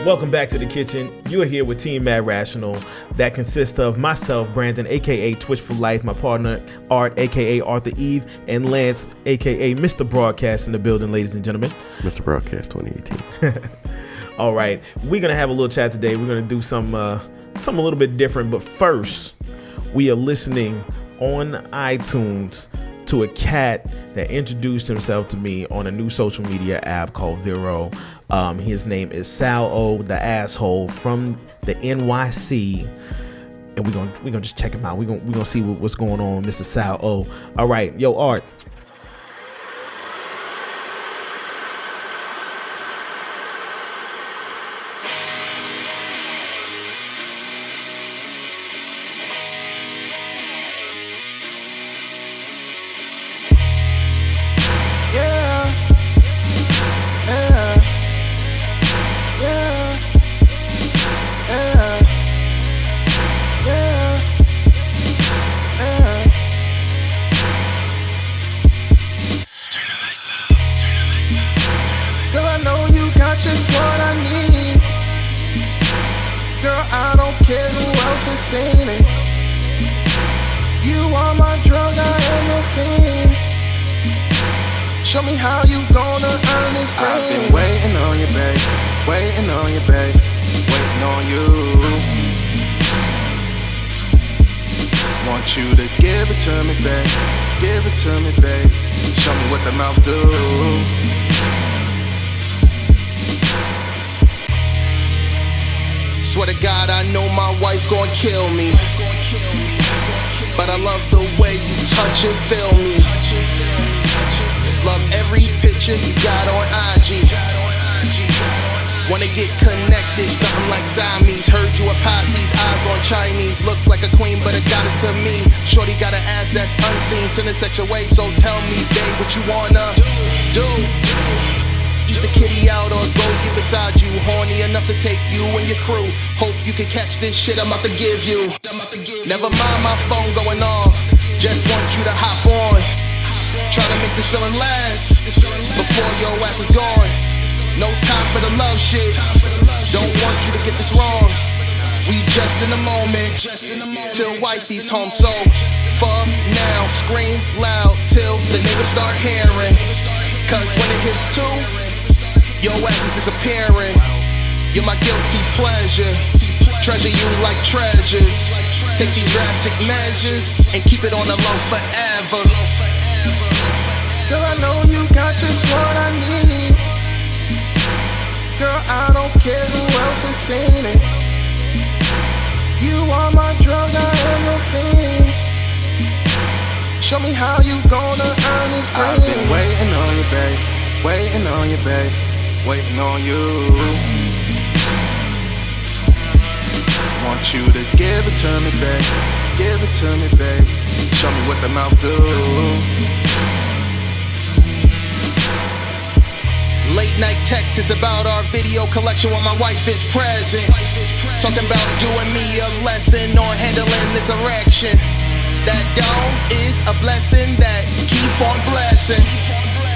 Welcome back to the kitchen. You are here with Team Mad Rational. That consists of myself, Brandon, aka Twitch for Life, my partner Art, aka Arthur Yves, and Lance, aka MrBroadcast in the building, ladies and gentlemen. MrBroadcast 2018. All right, we're gonna have a little chat today. We're gonna do something a little bit different, but first, we are listening on iTunes to a cat that introduced himself to me on a new social media app called Vero. His name is Sal-O, the asshole from the NYC, and we're gonna just check him out. We're gonna see what's going on, Mr. Sal-O. All right, yo, Art. Show me how you gonna earn this green. I've been waiting on you, babe. Waiting on you, babe. Waiting on you. Want you to give it to me, babe. Give it to me, babe. Show me what the mouth do. Swear to God, I know my wife gon' kill me, but I love the way you touch and feel me. Love every picture you got on IG. Wanna get connected, something like Siamese. Heard you a Pisces, eyes on Chinese. Look like a queen, but a goddess to me. Shorty got an ass that's unseen, send it such a way. So tell me, babe, what you wanna do? Eat the kitty out or go deep inside you. Horny enough to take you and your crew. Hope you can catch this shit I'm about to give you. Never mind my phone going off, just want you to hop on. Trying to make this feeling last before your ass is gone. No time for the love shit, don't want you to get this wrong. We just in the moment, till wifey's home. So for now, scream loud till the neighbors start hearing. Cause when it hits 2, your ass is disappearing. You're my guilty pleasure, treasure you like treasures. Take these drastic measures and keep it on the low forever. Girl, I know you got just what I need. Girl, I don't care who else has seen it. You are my drug, I am your fiend. Show me how you gonna earn this green. I've been waiting on you, babe. Waiting on you, babe. Waiting on you. Want you to give it to me, babe. Give it to me, babe. Show me what the mouth do. Late night text is about our video collection while my wife is present. Talking about doing me a lesson on handling this erection. That dome is a blessing that keep on blessing.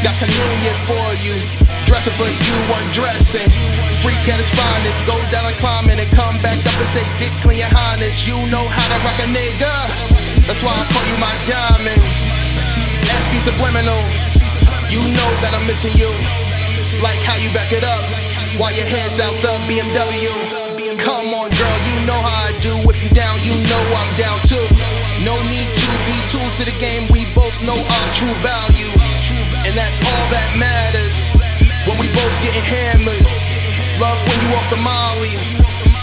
Got communion for you, dressing for you, undressing. Freak at its finest, go down and climb and come back up and say, Dick, clean your highness. You know how to rock a nigga, that's why I call you my diamonds. FB subliminal, you know that I'm missing you. Like how you back it up while your head's out the BMW. Come on, girl, you know how I do. If you down, you know I'm down too. No need to be tools to the game. We both know our true value, and that's all that matters. When we both getting hammered, love when you off the molly.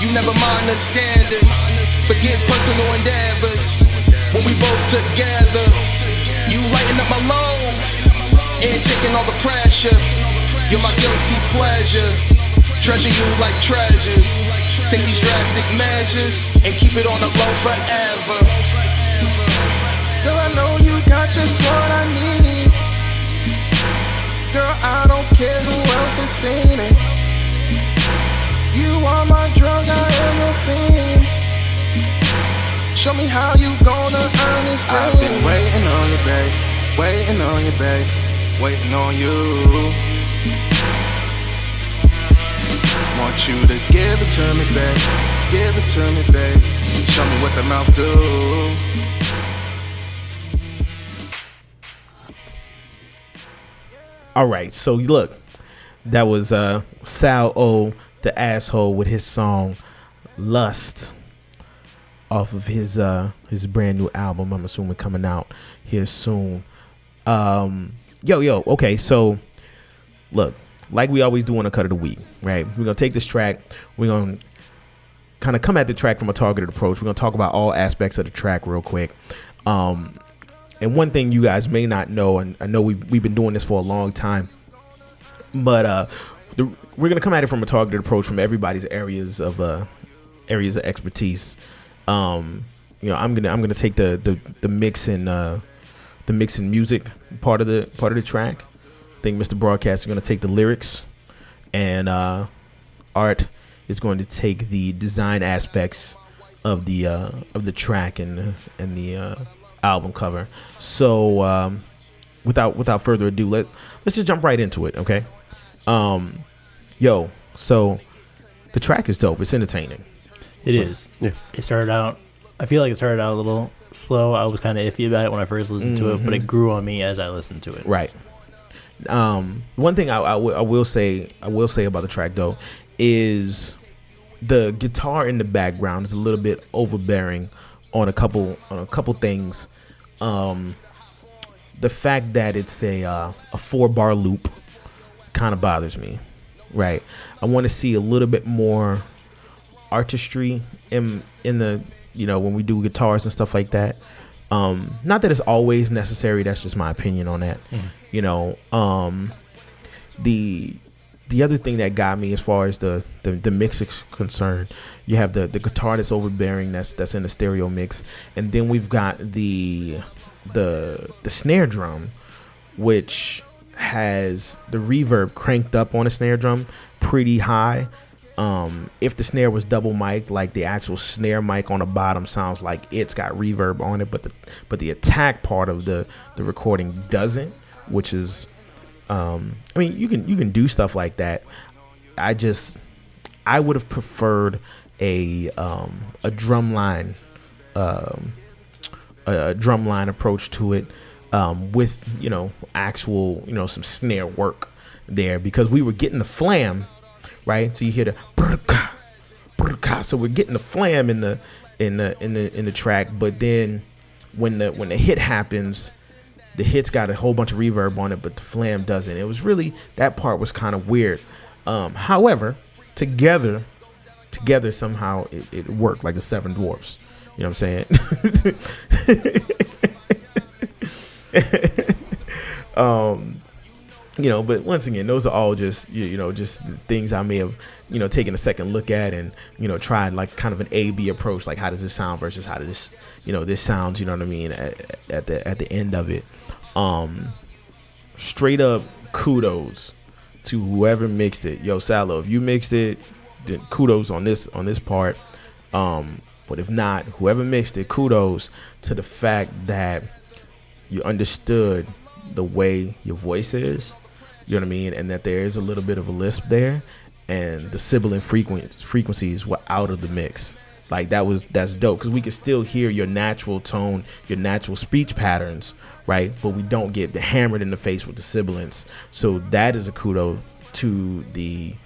You never mind the standards, forget personal endeavors. When we both together, you lighten up my load and taking all the pressure. You're my guilty pleasure, treasure you like treasures. Take these drastic measures and keep it on the low forever. Girl, I know you got just what I need. Girl, I don't care who else has seen it. You are my drug, I am your fiend. Show me how you gonna earn this green. I've been waiting on you, babe. Waiting on you, babe. Waiting on you. Want you to give it to me, babe. Give it to me, babe. Show me what the mouth do. All right, so look, that was Sal-O, the asshole, with his song Lust off of his brand new album. I'm assuming coming out here soon. Okay, so look, like we always do on a cut of the week, right? We're gonna take this track, we're gonna kind of come at the track from a targeted approach. We're gonna talk about all aspects of the track real quick. And one thing you guys may not know, and I know we've been doing this for a long time, but we're gonna come at it from a targeted approach from everybody's areas of expertise. I'm gonna take the mix and music part of the track. I think MrBroadcast is gonna take the lyrics, and Art is going to take the design aspects of the track and the album cover. So without further ado, let's just jump right into it, okay? So the track is dope. It's entertaining. It is. Yeah. I feel like it started out a little slow. I was kind of iffy about it when I first listened to it, but it grew on me as I listened to it. Right. One thing I will say about the track though is the guitar in the background is a little bit overbearing on a couple things. The fact that it's a 4-bar loop kind of bothers me, right? I want to see a little bit more artistry in the, when we do guitars and stuff like that. Not that it's always necessary. That's just my opinion on that. The other thing that got me as far as the mix is concerned, you have the guitar that's overbearing, that's in the stereo mix, and then we've got the snare drum, which has the reverb cranked up on the snare drum pretty high. If the snare was double mic'd, like the actual snare mic on the bottom sounds like it's got reverb on it, but the attack part of the recording doesn't, which is you can do stuff like that. I would have preferred a drumline approach to it, with actual some snare work there, because we were getting the flam, right? So you hear the brrka, brrka. So we're getting the flam in the track, but then when the hit happens, the hit's got a whole bunch of reverb on it, but the flam doesn't. It was really, that part was kind of weird. However, together somehow it worked, like the Seven Dwarfs. You know what I'm saying? But once again, those are all just just things I may have taken a second look at and tried like kind of an A/B approach, like how does this sound versus how does this this sounds, at the end of it. Straight up kudos to whoever mixed it. Sal-O, if you mixed it, then kudos on this part. But if not, whoever mixed it, kudos to the fact that you understood the way your voice is, and that there is a little bit of a lisp there, and the sibilant frequencies were out of the mix. Like that's dope, because we can still hear your natural tone, your natural speech patterns, right? But we don't get hammered in the face with the sibilants. So that is a kudo to the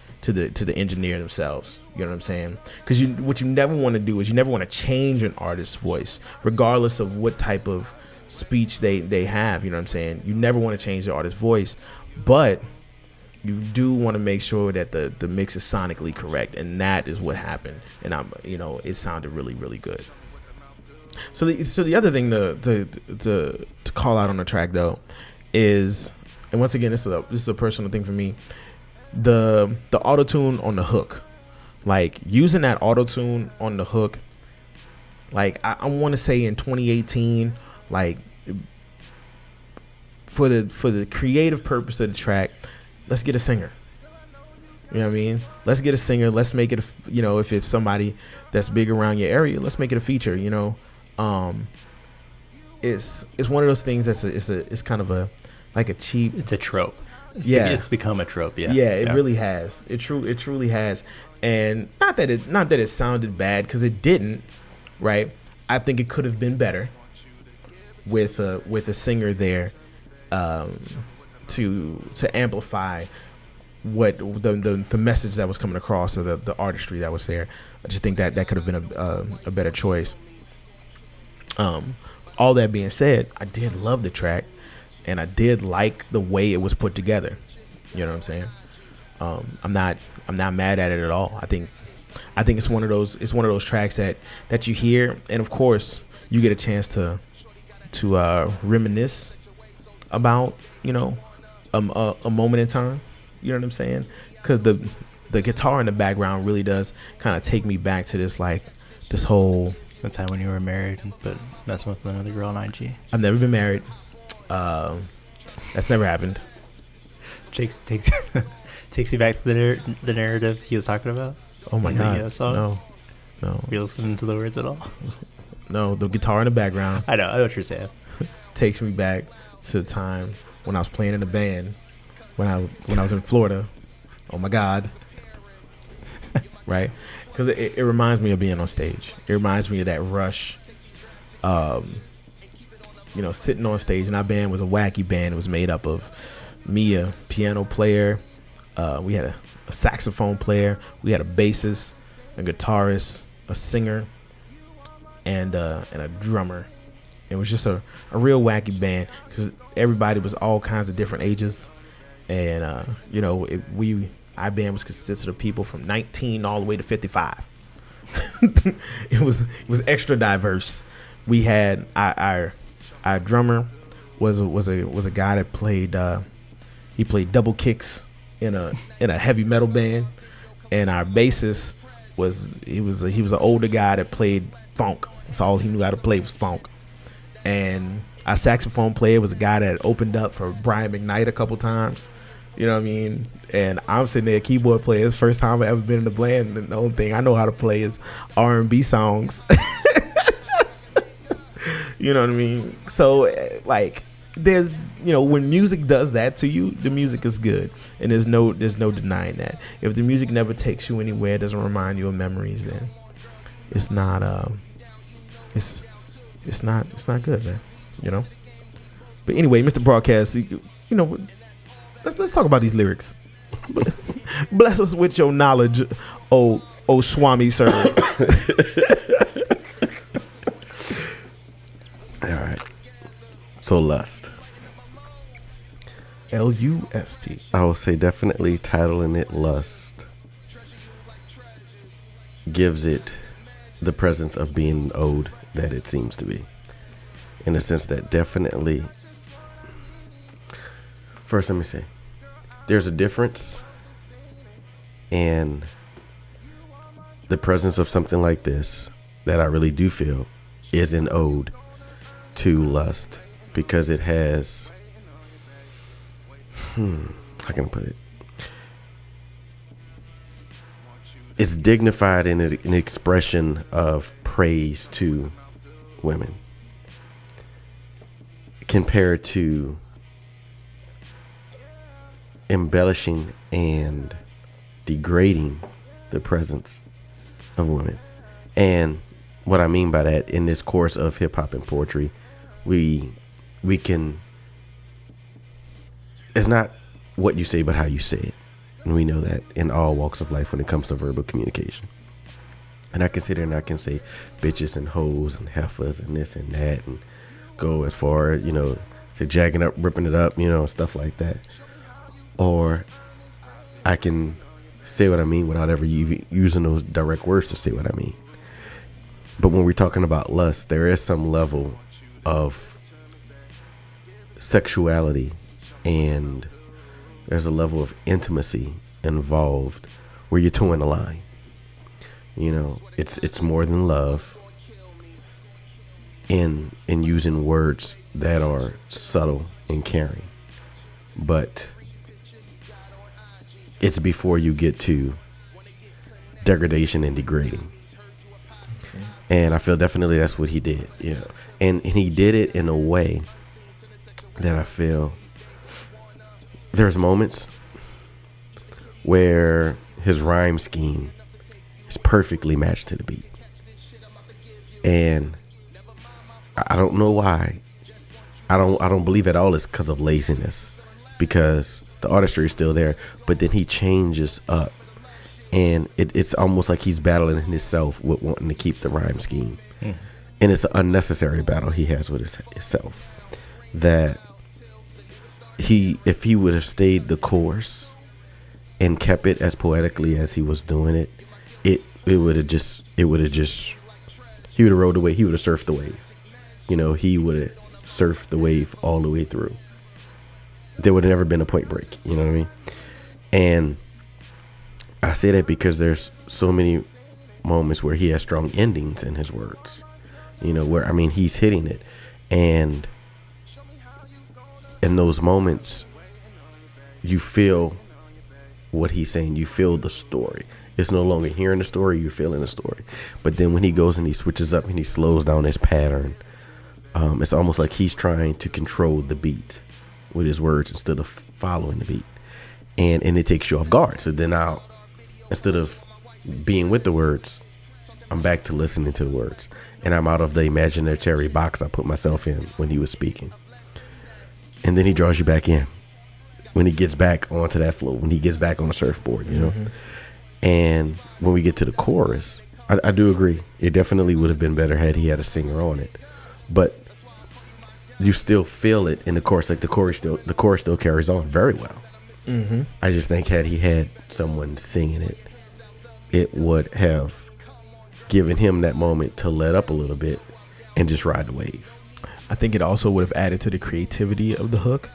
engineer themselves. You know what I'm saying? Because what you never want to do is you never want to change an artist's voice, regardless of what type of speech they have. You know what I'm saying? You never want to change the artist's voice, but you do want to make sure that the mix is sonically correct, and that is what happened. And it sounded really, really good. So the other thing to call out on the track though is, and once again, this is a personal thing for me, the auto-tune on the hook. Like using that auto-tune on the hook, like I want to say in 2018, like for the creative purpose of the track, let's get a singer. You know what I mean? Let's get a singer. Let's make it, if it's somebody that's big around your area, let's make it a feature. It's one of those things it's kind of a like a cheap. It's a trope. It's become a trope. Yeah. Yeah, it really has. It truly has. And not that it sounded bad, because it didn't. Right. I think it could have been better with a singer there, to amplify what the message that was coming across, or the artistry that was there. I just think that could have been a better choice. All that being said, I did love the track, and I did like the way it was put together. You know what I'm saying? I'm not mad at it at all. I think it's one of those tracks that you hear, and of course you get a chance to reminisce about, you know, a moment in time. You know what I'm saying? Because the guitar in the background really does kind of take me back to this whole. The time when you were married but messing with another girl on IG. I've never been married. That's never happened. Takes you back to the narrative he was talking about. Oh my God! No. You listening to the words at all? No, the guitar in the background. I know what you're saying. Takes me back to the time when I was playing in a band, when I was in Florida. Oh my God! Right, because it reminds me of being on stage. It reminds me of that rush. You know, sitting on stage, and our band was a wacky band. It was made up of me, a piano player. We had a saxophone player. We had a bassist, a guitarist, a singer, and a drummer. It was just a real wacky band, because everybody was all kinds of different ages, and you know, our band was consisted of people from 19 all the way to 55. It was extra diverse. We had our drummer was a guy that played he played double kicks in a heavy metal band, and our bassist was an older guy that played funk. That's all he knew how to play was funk. And our saxophone player was a guy that opened up for Brian McKnight a couple times. You know what I mean? And I'm sitting there, keyboard player. It's the first time I've ever been in the band, and the only thing I know how to play is R&B songs. You know what I mean? So, like, there's, you know, when music does that to you, the music is good, and there's no denying that. If the music never takes you anywhere, doesn't remind you of memories, then it's not it's not good, man. You know. But anyway, MrBroadcast, you know, let's talk about these lyrics. Bless us with your knowledge, oh Swami sir. All right. So lust. Lust. I will say definitely titling it Lust gives it the presence of being an ode that it seems to be. In the sense that definitely, first let me say, there's a difference in the presence of something like this that I really do feel is an ode to lust, because it has, how can I put it? It's dignified in an expression of praise to women compared to embellishing and degrading the presence of women. And what I mean by that, in this course of hip hop and poetry, we can, it's not what you say but how you say it, and we know that in all walks of life when it comes to verbal communication. And I can sit there and I can say bitches and hoes and heifers and this and that, and go as far, you know, to jagging up, ripping it up, you know, stuff like that. Or I can say what I mean without ever using those direct words to say what I mean. But when we're talking about lust, there is some level of sexuality, and there's a level of intimacy involved where you're towing the line. You know, it's more than love in using words that are subtle and caring, but it's before you get to degradation and degrading. And I feel definitely that's what he did, you know, and he did it in a way that I feel there's moments where his rhyme scheme is perfectly matched to the beat. And I don't know why. I don't believe at all it's because of laziness, because the artistry is still there, but then he changes up, and it's almost like he's battling himself with wanting to keep the rhyme scheme. And it's an unnecessary battle he has with himself, that if he would have stayed the course and kept it as poetically as he was doing it, he would have rode the wave. He would have surfed the wave. He would have surfed the wave all the way through. There would have never been a point break. You know what I mean? And I say that because there's so many moments where he has strong endings in his words. Where, he's hitting it. And in those moments, you feel what he's saying. You feel the story. It's no longer hearing the story, you're feeling the story. But then when he goes and he switches up and he slows down his pattern, it's almost like he's trying to control the beat with his words instead of following the beat. And it takes you off guard. So then now, instead of being with the words, I'm back to listening to the words. And I'm out of the imaginary box I put myself in when he was speaking. And then he draws you back in when he gets back onto that flow, when he gets back on the surfboard, And when we get to the chorus, I do agree. It definitely would have been better had he had a singer on it. But you still feel it in the chorus. Like the chorus still carries on very well. I just think had he had someone singing it, it would have given him that moment to let up a little bit and just ride the wave. I think it also would have added to the creativity of the hook.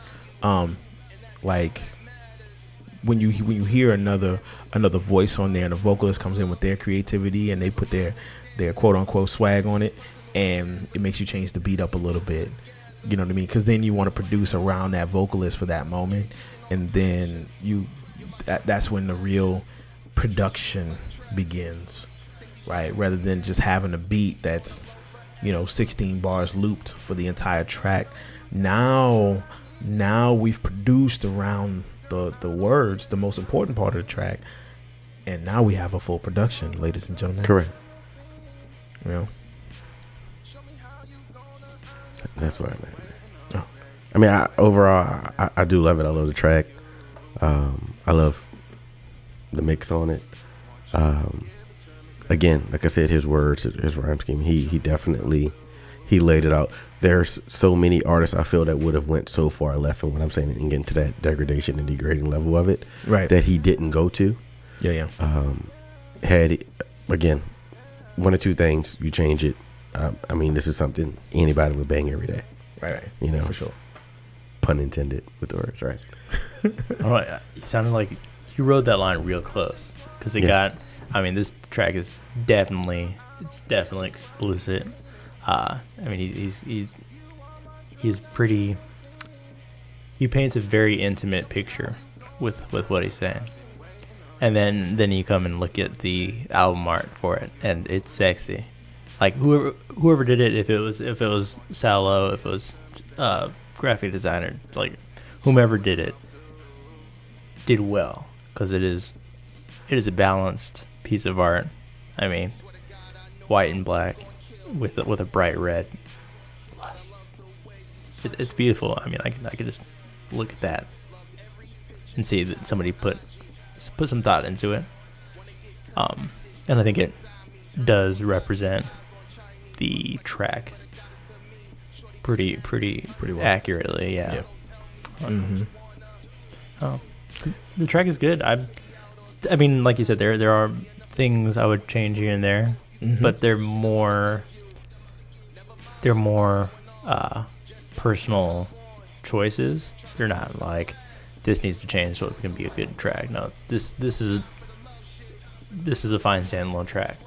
Like when you hear another voice on there and the vocalist comes in with their creativity and they put their quote unquote swag on it, and it makes you change the beat up a little bit. You know what I mean? Because then you want to produce around that vocalist for that moment, and then that's when the real production begins, right? Rather than just having a beat that's 16 bars looped for the entire track. Now we've produced around the words, the most important part of the track, and now we have a full production, ladies and gentlemen. Correct. That's what I meant. Overall, I do love it. I love the track. I love the mix on it. Again, like I said, his words, his rhyme scheme, he definitely laid it out. There's so many artists I feel that would have went so far left in what I'm saying and getting to that degradation and degrading level of it, right? That he didn't go to. Yeah. Had again, one or two things, you change it. This is something anybody would bang every day. Right. For sure. Pun intended with the words, right? It sounded like you wrote that line real close because it got. This track is definitely explicit. He's pretty. He paints a very intimate picture with what he's saying, and then you come and look at the album art for it, and it's sexy. Like whoever did it, if it was Sal-O, if it was graphic designer, like whomever did it, did well, because it is a balanced piece of art. White and black with a bright red. It's beautiful. I could just look at that and see that somebody put some thought into it. And I think it does represent the track pretty well. Accurately. Yeah. The track is good. Like you said, there are things I would change here and there, but they're more personal choices. They're not like this needs to change so it can be a good track. No, this is a fine standalone track.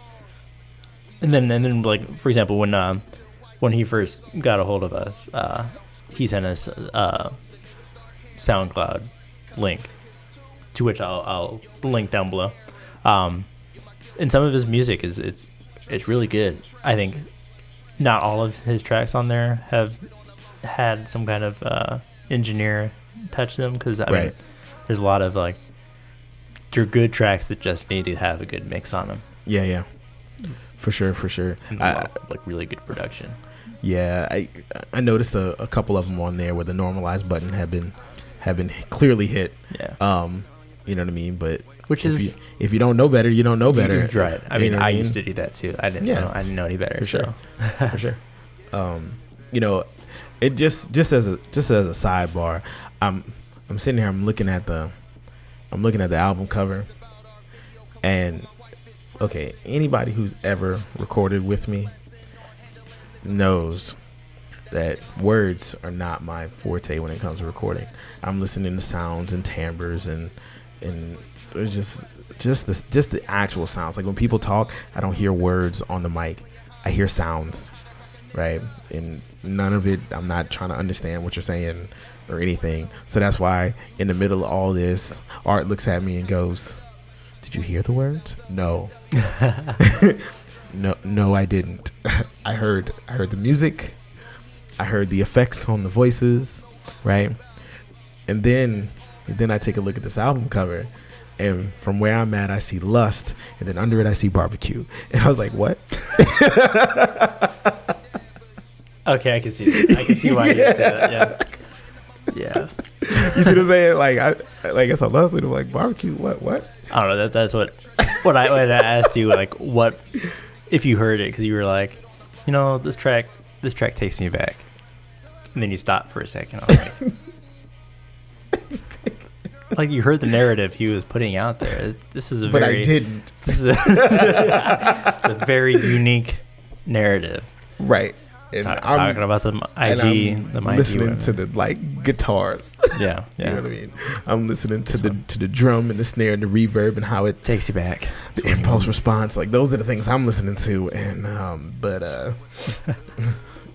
And then like for example, when he first got a hold of us, he sent us a SoundCloud link, to which I'll link down below. And some of his music it's really good. I think not all of his tracks on there have had some kind of engineer touch them, because I mean, there's a lot of like, they're good tracks that just need to have a good mix on them. Yeah, for sure. And a lot of, like, really good production. Yeah, I noticed a couple of them on there where the normalize button have been clearly hit. Yeah. You know what I mean? But if you don't know better, you don't know better. Right. I mean, I used to do that too. I didn't know any better. For sure. For sure. You know, it just as a sidebar, I'm sitting here, I'm looking at the album cover, and okay, anybody who's ever recorded with me knows that words are not my forte when it comes to recording. I'm listening to sounds and timbres and just the actual sounds. Like when people talk, I don't hear words on the mic. I hear sounds, right? And none of it, I'm not trying to understand what you're saying or anything. So that's why in the middle of all this, Art looks at me and goes, "Did you hear the words?" No. No, I didn't. I heard the music. I heard the effects on the voices, right? And then I take a look at this album cover, and from where I'm at, I see Lust, and then under it, I see Barbecue. And I was like, what? Okay, I can see that. I can see why you say that, yeah. You see what I'm saying? I saw Lust, and I'm like, Barbecue, what? I don't know. That's what I asked you, like, what, if you heard it, because you were like, you know, this track takes me back. And then you stopped for a second. I was like you heard the narrative he was putting out there. This is but I didn't. This is it's a very unique narrative. Right. And I'm talking about the IG, the listening women. to the like guitars. Yeah. You know what I mean? I'm listening to the drum and the snare and the reverb and how it takes you back. The impulse response, like those are the things I'm listening to. And but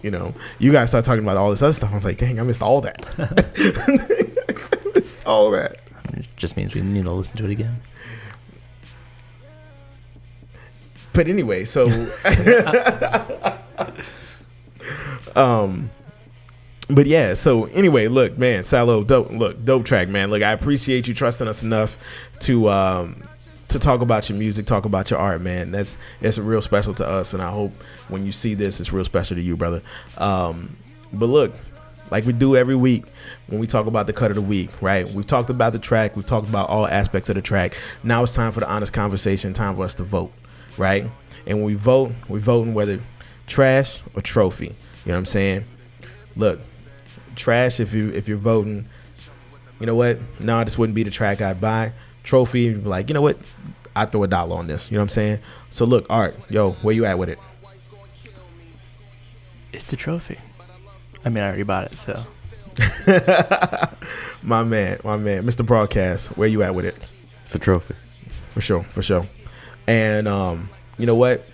you know, you guys start talking about all this other stuff. I was like, dang, I missed all that. Missed all that. It just means we need to listen to it again. But anyway, so but yeah, so anyway, look, man, Sal-O, dope track, man. Look, I appreciate you trusting us enough to talk about your music, talk about your art, man. That's real special to us, and I hope when you see this, it's real special to you, brother. But look, like we do every week when we talk about the cut of the week, right? We've talked about the track, we've talked about all aspects of the track. Now it's time for the honest conversation, time for us to vote, right? And when we vote, we're voting whether trash or trophy. You know what I'm saying? Look, trash if you're voting, you know what? No, this wouldn't be the track I'd buy. Trophy, like, you know what? I'd throw $1 on this. You know what I'm saying? So look, Art, yo, where you at with it? It's a trophy. I mean, I already bought it, so. my man, MrBroadcast, where you at with it? It's a trophy. For sure. And you know what?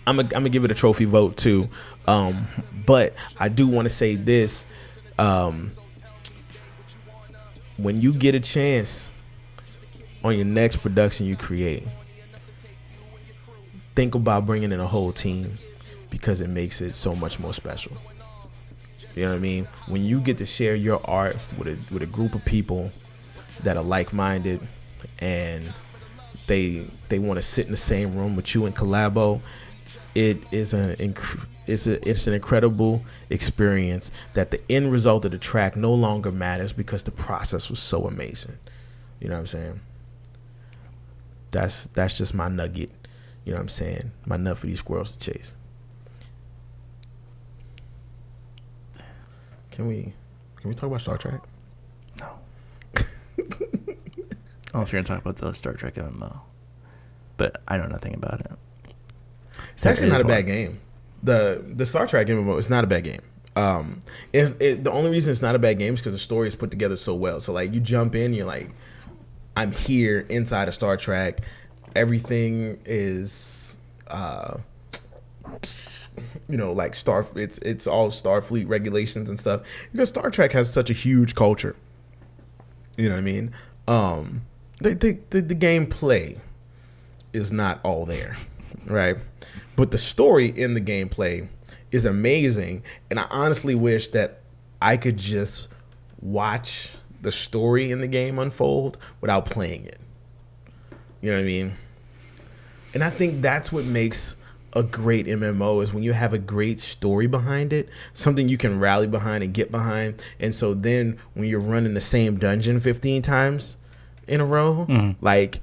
I'm gonna give it a trophy vote too. But I do want to say this. When you get a chance on your next production you create, think about bringing in a whole team, because it makes it so much more special. You know what I mean? When you get to share your art with a group of people that are like-minded and they want to sit in the same room with you and collabo, it's an incredible experience that the end result of the track no longer matters because the process was so amazing. You know what I'm saying? That's just my nugget. You know what I'm saying? My nut for these squirrels to chase. Can we talk about Star Trek? No. Unless you're gonna talk about the Star Trek MMO, but I know nothing about it. It's actually not a bad game. The Star Trek MMO is not a bad game. The only reason it's not a bad game is because the story is put together so well. So like you jump in, you're like, I'm here inside of Star Trek. Everything is, like it's all Starfleet regulations and stuff, because Star Trek has such a huge culture. You know what I mean? The gameplay is not all there, right? But the story in the gameplay is amazing, and I honestly wish that I could just watch the story in the game unfold without playing it. You know what I mean? And I think that's what makes a great MMO is when you have a great story behind it, something you can rally behind and get behind. And so then when you're running the same dungeon 15 times in a row, like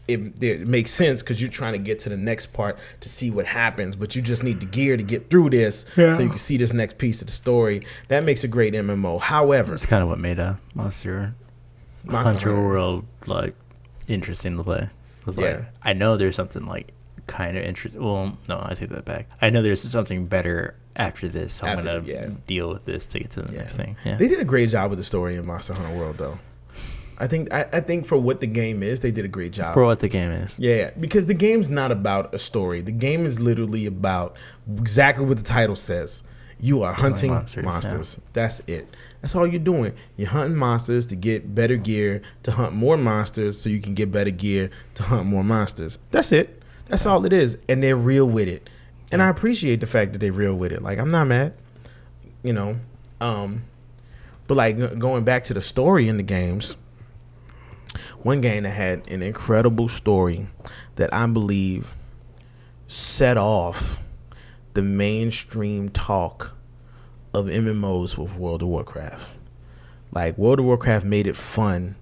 it makes sense because you're trying to get to the next part to see what happens, but you just need the gear to get through this so you can see this next piece of the story. That makes a great MMO. However, it's kind of what made a Monster Hunter World like interesting to play. It was like, I know there's something like kind of interesting. Well, no, I take that back. I know there's something better after this. So I'm gonna deal with this to get to the next thing. Yeah. They did a great job with the story in Monster Hunter World, though. I think for what the game is, they did a great job. For what the game is. Yeah, because the game's not about a story. The game is literally about exactly what the title says. You are hunting monsters. Yeah. That's it. That's all you're doing. You're hunting monsters to get better gear, to hunt more monsters so you can get better gear to hunt more monsters. That's it. That's all it is. And they're real with it. And I appreciate the fact that they're real with it. Like, I'm not mad. You know. But like going back to the story in the games, one game that had an incredible story that I believe set off the mainstream talk of MMOs with World of Warcraft. Like, World of Warcraft made it fun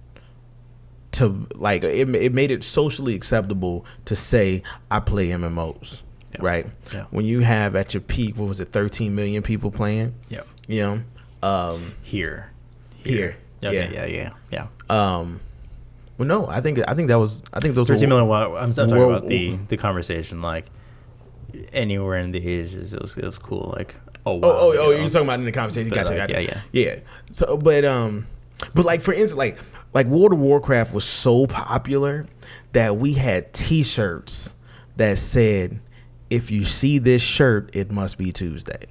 to, like, it made it socially acceptable to say, I play MMOs, right? Yeah. When you have at your peak, what was it, 13 million people playing? Yeah. You know? Here. Okay, yeah. Well, no, I think those 13 million. I'm talking about the conversation, like anywhere in the ages. It was cool. Like, wow, you're talking about in the conversation. Gotcha. Yeah. So, but like for instance, like World of Warcraft was so popular that we had T-shirts that said, "If you see this shirt, it must be Tuesday,"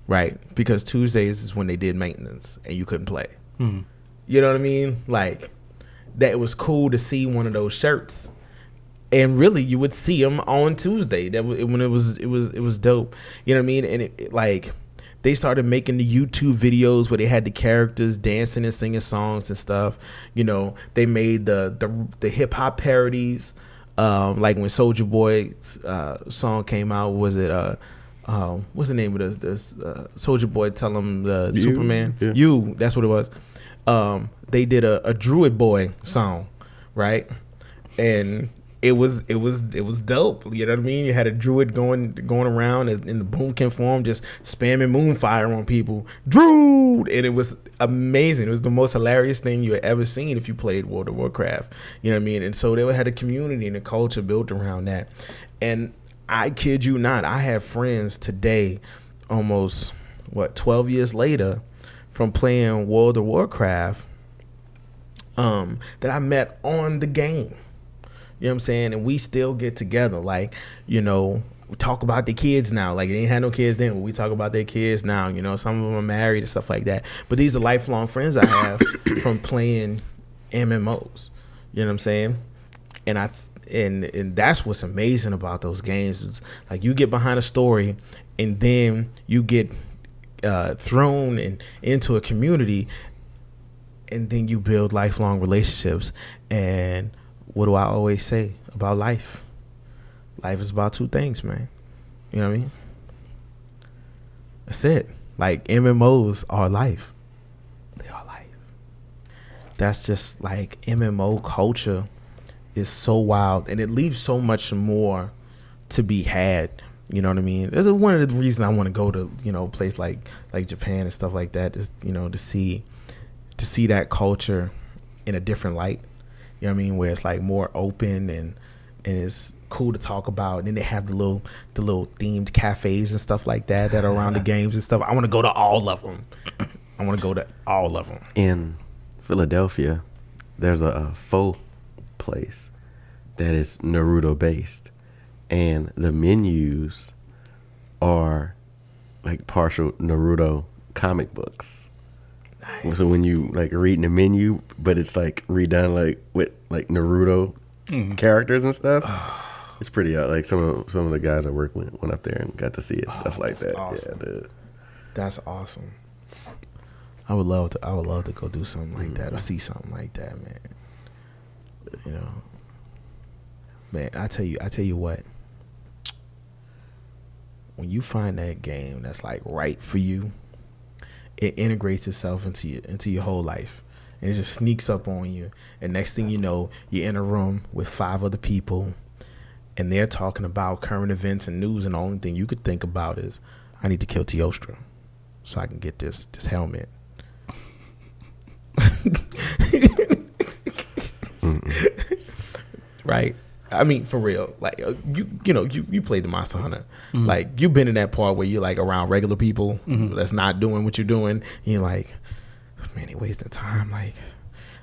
right? Because Tuesdays is when they did maintenance and you couldn't play. Mm-hmm. You know what I mean? Like, that it was cool to see one of those shirts, and really you would see them on Tuesday. That when it was dope. You know what I mean? And it like they started making the YouTube videos where they had the characters dancing and singing songs and stuff. You know, they made the hip hop parodies. Like when Soulja Boy's song came out, was it what's the name of this Soulja Boy tell him Superman? Yeah. You, that's what it was. They did a Druid Boy song, right? And it was dope. You know what I mean? You had a druid going around in the boomkin form, just spamming moonfire on people. Druid, and it was amazing. It was the most hilarious thing you had ever seen if you played World of Warcraft. You know what I mean? And so they had a community and a culture built around that. And I kid you not, I have friends today, almost 12 years later, from playing World of Warcraft, that I met on the game. You know what I'm saying? And we still get together. Like, you know, we talk about the kids now. Like, they ain't had no kids then, but we talk about their kids now. You know, some of them are married and stuff like that. But these are lifelong friends I have from playing MMOs. You know what I'm saying? And that's what's amazing about those games. It's like you get behind a story and then you get thrown into a community, and then you build lifelong relationships. And what do I always say about life? Life is about two things, man. You know what I mean? That's it. Like, MMOs are life. They are life. That's just like MMO culture is so wild, and it leaves so much more to be had. You know what I mean? That's one of the reasons I want to go to, you know, a place like Japan and stuff like that, is, you know, to see that culture in a different light. You know what I mean? Where it's like more open and it's cool to talk about. And then they have the little themed cafes and stuff like that are around the games and stuff. I want to go to all of them. In Philadelphia, there's a pho place that is Naruto based, and the menus are like partial Naruto comic books. Nice. So when you like reading the menu, but it's like redone like with like Naruto characters and stuff. It's pretty like some of the guys I work with went up there and got to see it, stuff like that. Awesome. Yeah, dude. That's awesome. I would love to go do something like that or see something like that, man. You know, man. I tell you what. When you find that game that's like right for you, it integrates itself into your whole life, and it just sneaks up on you. And next thing you know, you're in a room with 5 other people, and they're talking about current events and news, and the only thing you could think about is, I need to kill Teostra so I can get this helmet. Right? I mean, for real. Like you played the Monster Hunter. Mm-hmm. Like you've been in that part where you're like around regular people that's not doing what you're doing. And you're like, man, they wasting time. Like,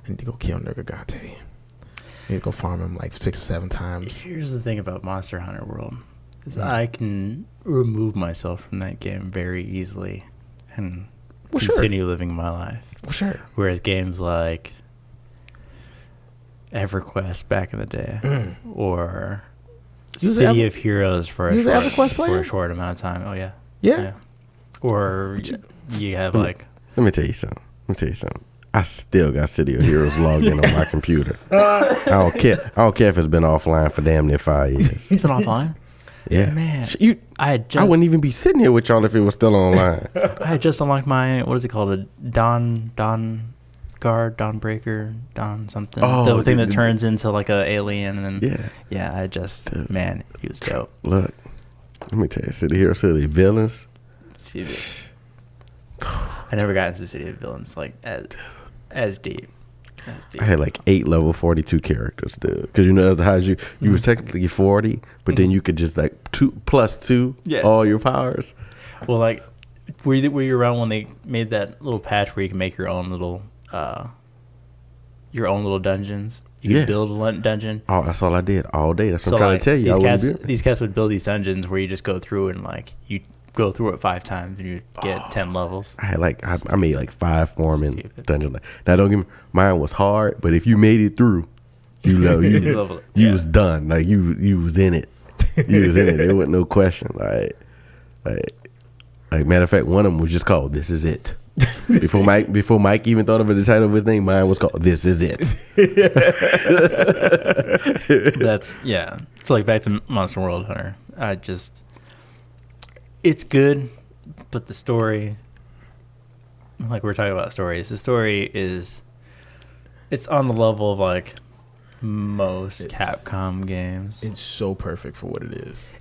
I need to go kill Nergigante. I need to go farm him like 6 or 7 times. Here's the thing about Monster Hunter World is I can remove myself from that game very easily and continue living my life. Well, sure. Whereas games like EverQuest back in the day, or City of Heroes for a short amount of time. Oh yeah. Or you have like. Let me tell you something. I still got City of Heroes logged in on my computer. I don't care if it's been offline for damn near 5 years. It's been offline. Yeah, man. I wouldn't even be sitting here with y'all if it was still online. I had just unlocked my what is it called, a Dawnbreaker, Dawn something. Oh, the thing that turns into like a alien, and then I just Dude. Man, he was dope. Look, let me tell you, City of Heroes, City of Villains. I never got into City of Villains like as deep. I had like 8 level 42 characters, dude. Because you know how you was technically 40, but then you could just like 2+2 all your powers. Well, like were you around when they made that little patch where you can make your own little dungeons? You could build a dungeon. Oh, that's all I did all day. That's what I'm trying to tell you. These cats would build these dungeons where you just go through and like you go through it 5 times and you get 10 levels. I had like I made like 5 forming dungeons. Now don't get me, mine was hard, but if you made it through, you was done. Like you was in it. You was in it. There wasn't no question. Like matter of fact, one of them was just called "This Is It." Before Mike even thought of the title of his name, mine was called "This Is It." So like back to Monster World Hunter, it's good, but the story, like we're talking about stories, the story it's on the level of like most Capcom games. It's so perfect for what it is.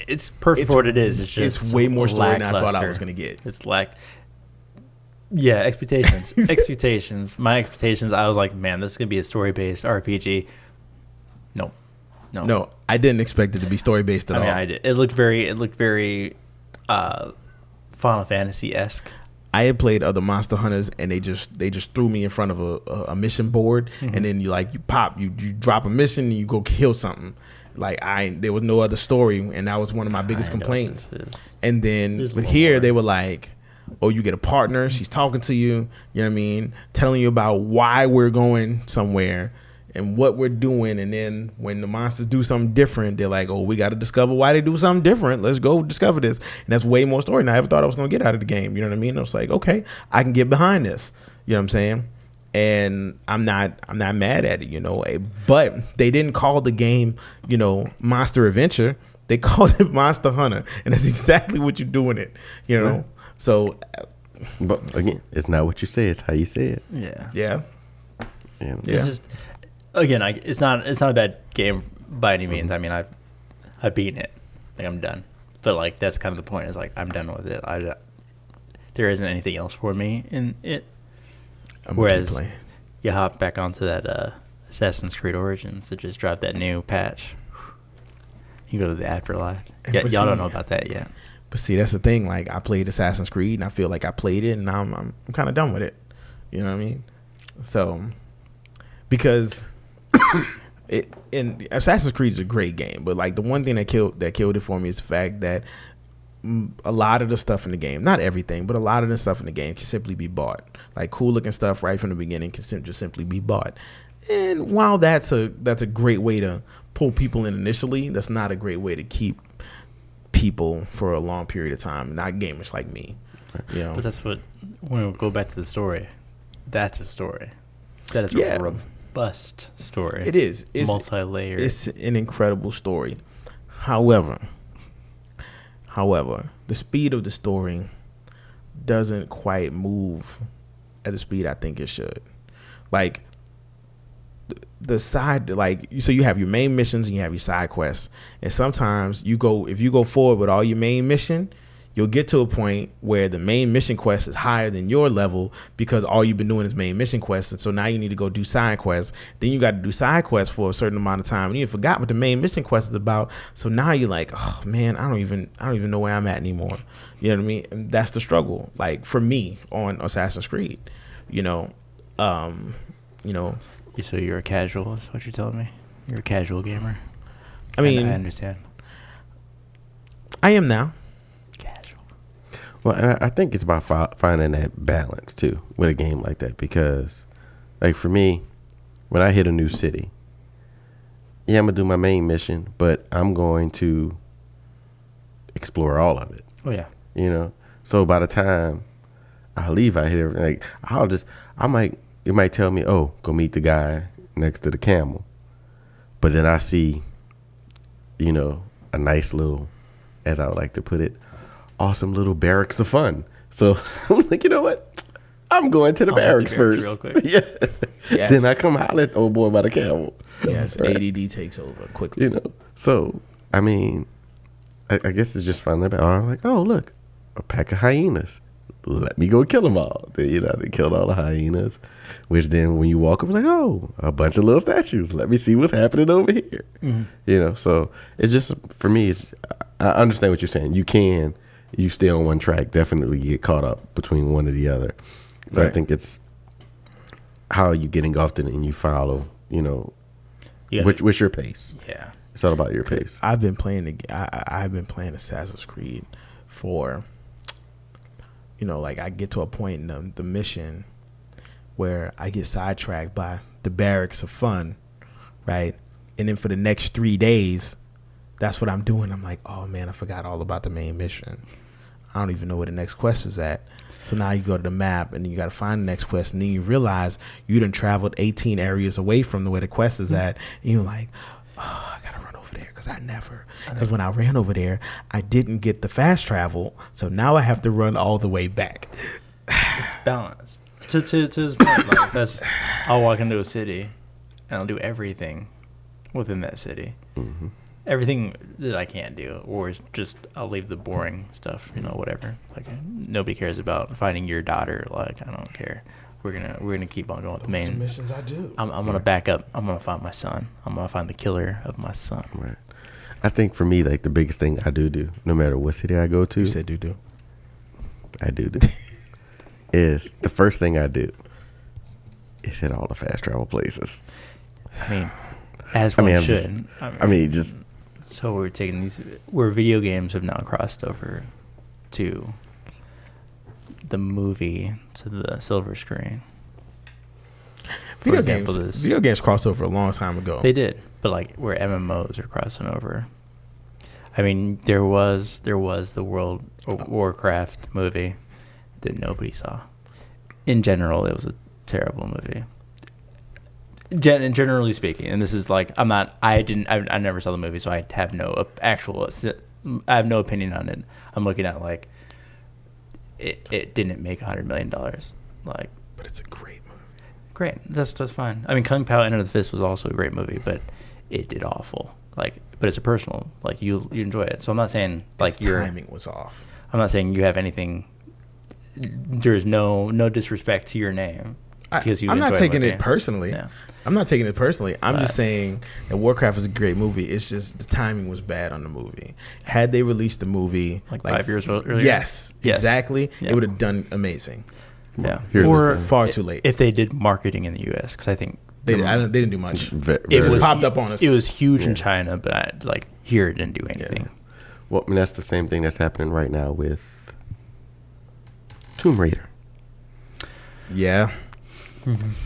It's perfect for what it is. It's just it's way more story than I thought I was gonna get. It's like, expectations. My expectations. I was like, man, this is gonna be a story-based RPG. No, I didn't expect it to be story-based at all. I did. It looked very Final Fantasy-esque. I had played other Monster Hunters, and they just threw me in front of a mission board, and then you drop a mission and you go kill something. Like there was no other story, and that was one of my biggest complaints. And then here they were like, oh, you get a partner, she's talking to you, you know what I mean, telling you about why we're going somewhere and what we're doing. And then when the monsters do something different, they're like, oh, we got to discover why they do something different. Let's go discover this. And that's way more story than I ever thought I was going to get out of the game. You know what I mean? I was like, okay, I can get behind this. You know what I'm saying? And I'm not mad at it, you know. But they didn't call the game, you know, Monster Adventure. They called it Monster Hunter, and that's exactly what you're doing it, you know. Right. So, but again, it's not what you say; it's how you say it. Yeah. It's just, again, it's not a bad game by any means. I mean, I've beaten it, like I'm done. But like that's kind of the point. Is like I'm done with it. There isn't anything else for me in it. Whereas you hop back onto that Assassin's Creed Origins that just dropped that new patch. You go to the afterlife. Y'all don't know about that yet. But see, that's the thing. Like I played Assassin's Creed, and I feel like I played it, and now I'm kind of done with it. You know what I mean? So because Assassin's Creed is a great game, but like the one thing that killed it for me is the fact that a lot of the stuff in the game, not everything, but a lot of the stuff in the game can simply be bought. Like cool looking stuff right from the beginning can just simply be bought. And while that's a great way to pull people in initially, that's not a great way to keep people for a long period of time. Not gamers like me. You know, But that's what, when we go back to the story, that's a story. That is Yeah. a robust story. it is. It's multi-layered. It's an incredible story. However, the speed of the story doesn't quite move at the speed I think it should. Like the side, like, so you have your main missions and you have your side quests, and sometimes if you go forward with all your main mission, you'll get to a point where the main mission quest is higher than your level because all you've been doing is main mission quests, and so now you need to go do side quests. Then you got to do side quests for a certain amount of time, and you forgot what the main mission quest is about. So now you're like, oh man, I don't even know where I'm at anymore. You know what I mean? And that's the struggle. Like for me on Assassin's Creed, you know. So you're a casual, is what you're telling me? You're a casual gamer? I mean, I understand. I am now. Casual. Well, and I think it's about finding that balance too with a game like that, because like for me, when I hit a new city, yeah, I'm gonna do my main mission, but I'm going to explore all of it. Oh yeah. You know, so by the time I leave out here, like it might tell me, oh, go meet the guy next to the camel, but then I see, you know, a nice little, as I would like to put it, awesome little barracks of fun. So I'm like, you know what? I'm going to the barracks first. Real quick. Yeah. Yes. Then I come holler at the old boy by the camel. Yes, Right. ADD takes over quickly. You know, so I mean, I guess it's just fun. I'm like, oh look, a pack of hyenas. Let me go kill them all. They killed all the hyenas, which then when you walk up, it's like, oh, a bunch of little statues. Let me see what's happening over here. Mm-hmm. You know, so it's just, for me, I understand what you're saying. You stay on one track, definitely get caught up between one or the other. But I Right. think it's how you get engulfed in it and you follow, you know, You gotta- what's your pace. Yeah. It's all about your pace. I've been playing Assassin's Creed for, you know, like I get to a point in the mission where I get sidetracked by the barracks of fun, right? And then for the next 3 days, that's what I'm doing. I'm like, oh man, I forgot all about the main mission. I don't even know where the next quest is at. So now you go to the map and you got to find the next quest, and then you realize you done traveled 18 areas away from where the quest is at, and you're like, oh, I gotta run over there because when I ran over there, I didn't get the fast travel, so now I have to run all the way back. It's balanced. To his point, like that's, I'll walk into a city and I'll do everything within that city. Mm-hmm. Everything that I can't do, or just I'll leave the boring stuff, you know, whatever. Like nobody cares about finding your daughter. Like I don't care. We're gonna keep on going with the main missions I do. I'm gonna back up. I'm gonna find my son. I'm gonna find the killer of my son. Right. I think for me, like the biggest thing I do, no matter what city I go to, You said do. I do, is the first thing I do is hit all the fast travel places. I mean, as one I'm should. just So we're taking these, where video games have now crossed over to the movie, to the silver screen. Video games crossed over a long time ago. They did, but like where MMOs are crossing over. I mean, there was the World of Warcraft movie that nobody saw. In general, it was a terrible movie. Generally speaking, and this is like, I never saw the movie, so I have no I have no opinion on it. I'm looking at like, it didn't make $100 million, like. But it's a great movie. Great, that's fine. I mean, Kung Pao Enter the Fist was also a great movie, but it did awful. Like, but it's a personal, like you enjoy it. So I'm not saying like Its timing was off. I'm not saying you have anything. There's no disrespect to your name. Because I'm not taking it personally. Yeah. I'm not taking it personally. I'm just saying that Warcraft is a great movie. It's just the timing was bad on the movie. Had they released the movie like 5 years earlier, yes, exactly, yeah. It would have done amazing. Yeah, Or far too late. If they did marketing in the U.S., because I think they didn't do much. it was popped up on us. It was huge in China, but here it didn't do anything. Yeah. Well, I mean, that's the same thing that's happening right now with Tomb Raider. Yeah.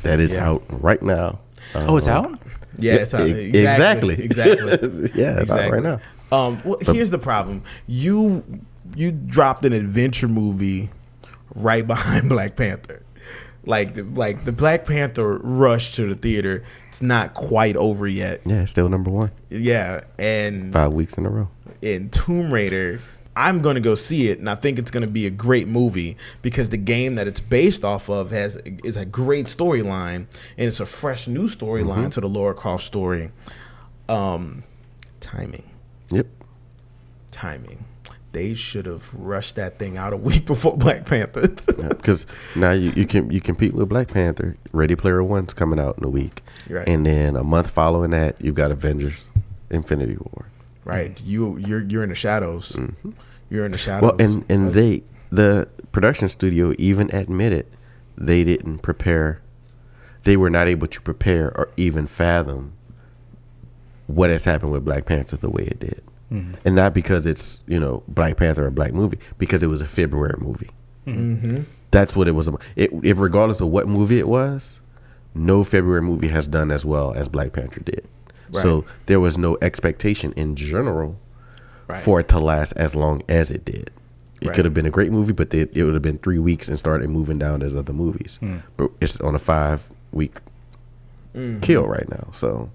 That is out right now. Oh, it's out? Yeah, it's out. Exactly. Yeah, it's out right now. Here's the problem. You dropped an adventure movie right behind Black Panther. Like the Black Panther rush to the theater, it's not quite over yet. Yeah, it's still number 1. Yeah, and 5 weeks in a row. In Tomb Raider, I'm going to go see it, and I think it's going to be a great movie because the game that it's based off of is a great storyline, and it's a fresh new storyline to the Lara Croft story. Timing. Yep. Timing. They should have rushed that thing out a week before Black Panther. Because now you compete with Black Panther. Ready Player One's coming out in a week, Right. And then a month following that, you've got Avengers: Infinity War. Right. You're in the shadows. You're in the shadows. Well, and the production studio even admitted they didn't prepare. They were not able to prepare or even fathom what has happened with Black Panther the way it did. And not because it's, Black Panther or a black movie, because it was a February movie. That's what it was about. If regardless of what movie it was, no February movie has done as well as Black Panther did. Right. So there was no expectation in general for it to last as long as it did. It could have been a great movie, but it would have been 3 weeks and started moving down as other movies. But it's on a 5-week kill right now. So,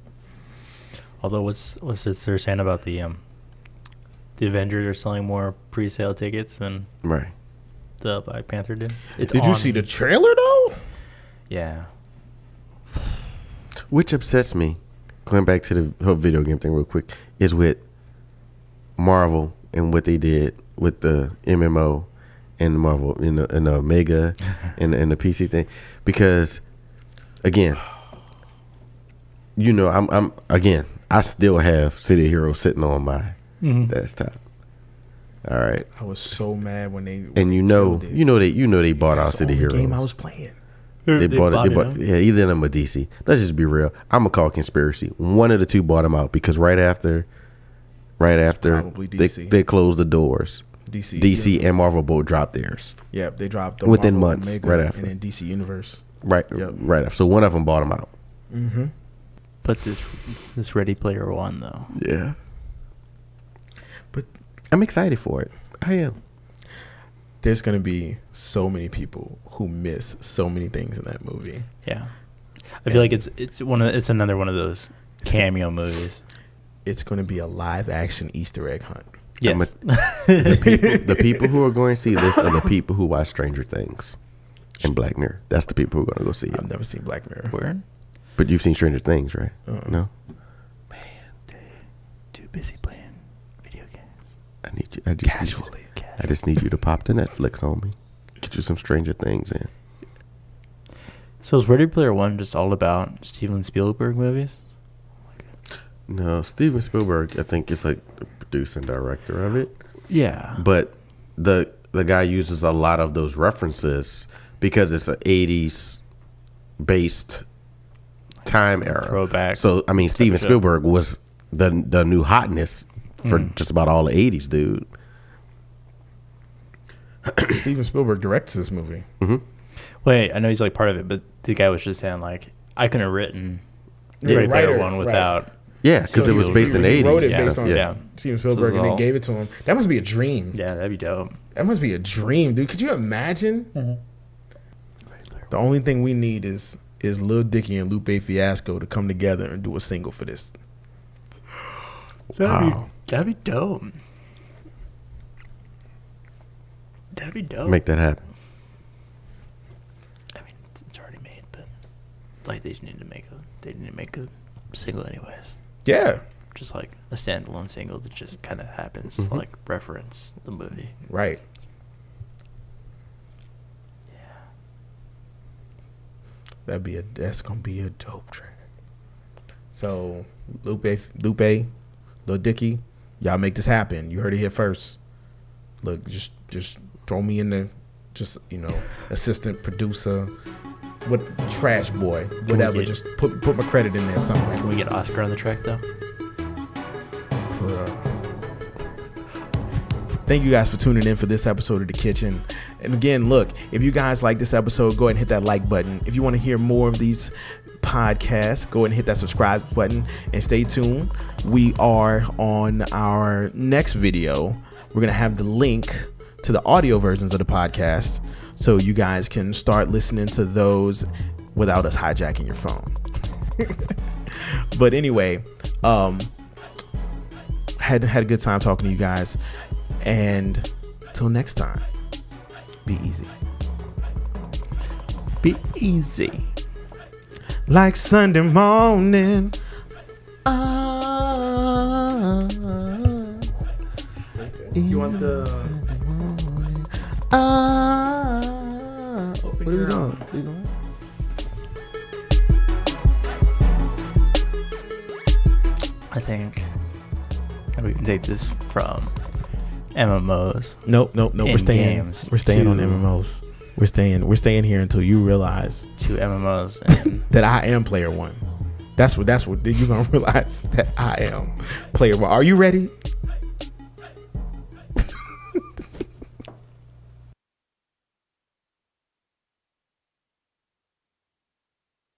although what's they're saying about the Avengers are selling more pre-sale tickets than the Black Panther did. Did you see the trailer though? Yeah. Which upsets me, going back to the whole video game thing real quick, is with Marvel and what they did with the MMO and the Marvel and the Omega and the PC thing. Because again, I still have City of Heroes sitting on my desktop. All right. I was so mad when they they bought out City Heroes. Game I was playing. They bought it. Yeah, either of them or DC. Let's just be real. I'm gonna call conspiracy. One of the two bought them out because right after they closed the doors. DC and Marvel both dropped theirs. Yeah, they dropped within Marvel months, Omega right after. and then DC Universe. Right after. So one of them bought them out. But this Ready Player One though. Yeah. But I'm excited for it. I am. There's gonna be so many people who miss so many things in that movie. Yeah, I feel like it's another one of those cameo movies. It's gonna be a live action Easter egg hunt. Yes. The people who are going to see this are the people who watch Stranger Things and Black Mirror. That's the people who are going to go see it. I've never seen Black Mirror. Word? But you've seen Stranger Things, right? No. Man, dude, too busy playing video games. I just need you to pop the Netflix on me. Get you some Stranger Things in. So is Ready Player One just all about Steven Spielberg movies? No, Steven Spielberg, I think, is like the producer and director of it. Yeah. But the guy uses a lot of those references because it's an 80s based time era. Throwback. So, I mean, Steven Spielberg was the new hotness for just about all the 80s, dude. Steven Spielberg directs this movie. Wait, I know he's like part of it, but the guy was just saying like, I couldn't have written Ready Player One without... Yeah, because it was based in the 80s. He wrote it based on Steven Spielberg, so and then gave it to him. That must be a dream. Yeah, that'd be dope. That must be a dream, dude. Could you imagine? The only thing we need is Lil Dicky and Lupe Fiasco to come together and do a single for this. That'd be dope. That'd be dope. Make that happen. I mean, it's already made, but like they need to make a single anyways. Yeah. Just like a standalone single that just kind of happens to like reference the movie. Right. Yeah. That's gonna be a dope track. So Lupe, Lil Dicky, y'all make this happen. You heard it here first. Look, just throw me in the assistant producer, what trash boy, whatever. Just put my credit in there somewhere. Can we get Oscar on the track though? Thank you guys for tuning in for this episode of The Kitchen. And again, look, if you guys like this episode, go ahead and hit that like button. If you want to hear more of these podcasts, go ahead and hit that subscribe button and stay tuned. We are on our next video. We're going to have the link to the audio versions of the podcast. so you guys can start listening to those without us hijacking your phone. But anyway, had a good time talking to you guys, and till next time, be easy. Be easy. Like Sunday morning. You want the Sunday morning. What are we doing? I think we can take this from MMOs. Nope. We're staying on MMOs. We're staying here until you realize to MMOs and that I am player one. That's what you're gonna realize, that I am player one. Are you ready?